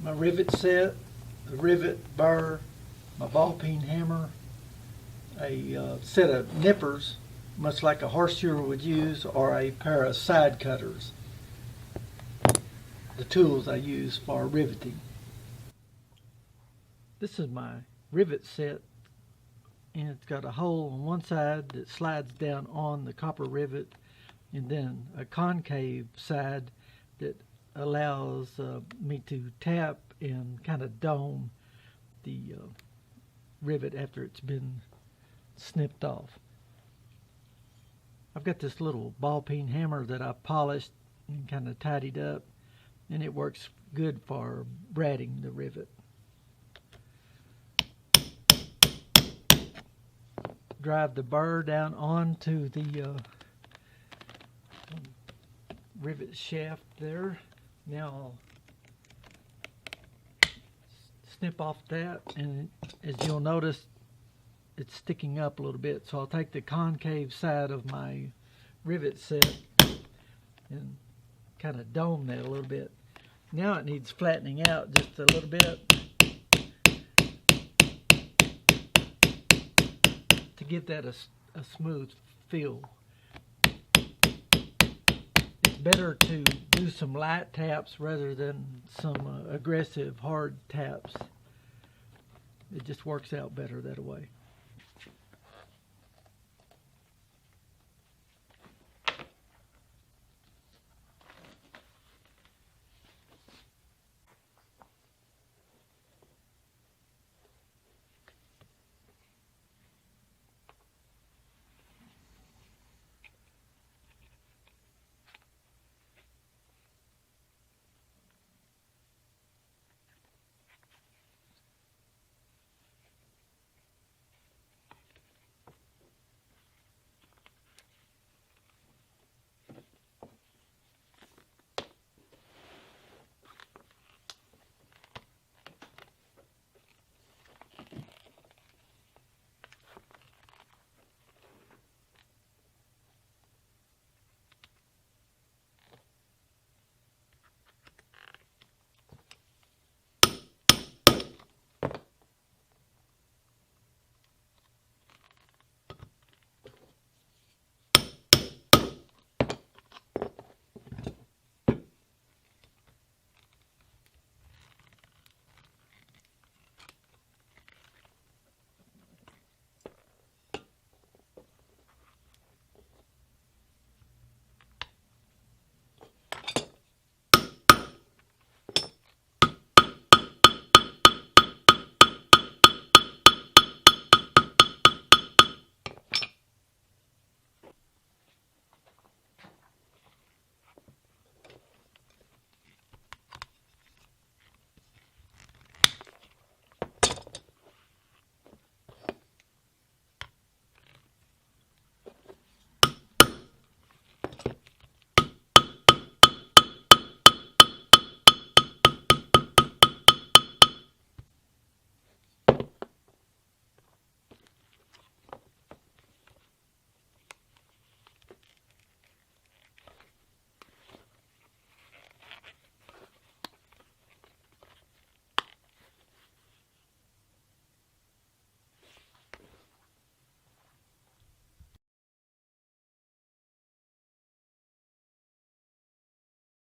my rivet set, the rivet burr, my ball peen hammer, a set of nippers, much like a horseshoer would use, or a pair of side cutters. The tools I use for riveting. This is my rivet set, and it's got a hole on one side that slides down on the copper rivet, and then a concave side that allows me to tap and kind of dome the rivet after it's been snipped off. I've got this little ball peen hammer that I polished and kind of tidied up, and it works good for braiding the rivet. Drive the burr down onto the rivet shaft there. Now I'll snip off that, and as you'll notice, it's sticking up a little bit, so I'll take the concave side of my rivet set and kind of dome that a little bit. Now it needs flattening out just a little bit to give that a smooth feel. It's better to do some light taps rather than some aggressive hard taps. It just works out better that way.